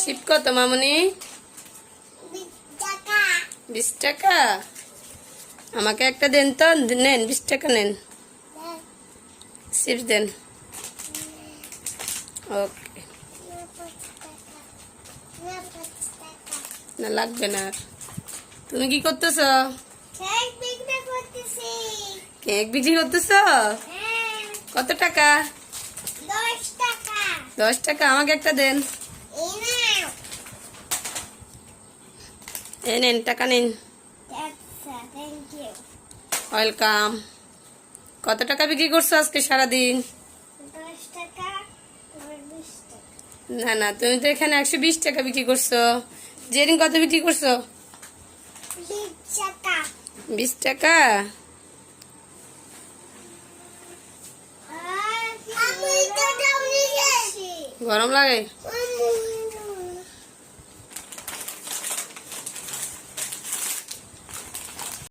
ছিপ কত মামুনি? 20 টাকা। আমাকে একটা দেন তো, নেন 20 টাকা নেন, চিপস দেন। ওকে, না লাগবে না আর। তুমি কি করতেছ? কেক বিক্রি করতেছ? কত টাকা? 10 টাকা। আমাকে একটা দেন। এই নেন, টাকা নিন। ওয়েলকাম। কত টাকা বিক্রি করছো আজকে সারাদিন? না না, তুমি তো এখানে 120 টাকা বিক্রি করছো। যেদিন কত বিক্রি করছো? 20 টাকা। গরম লাগে?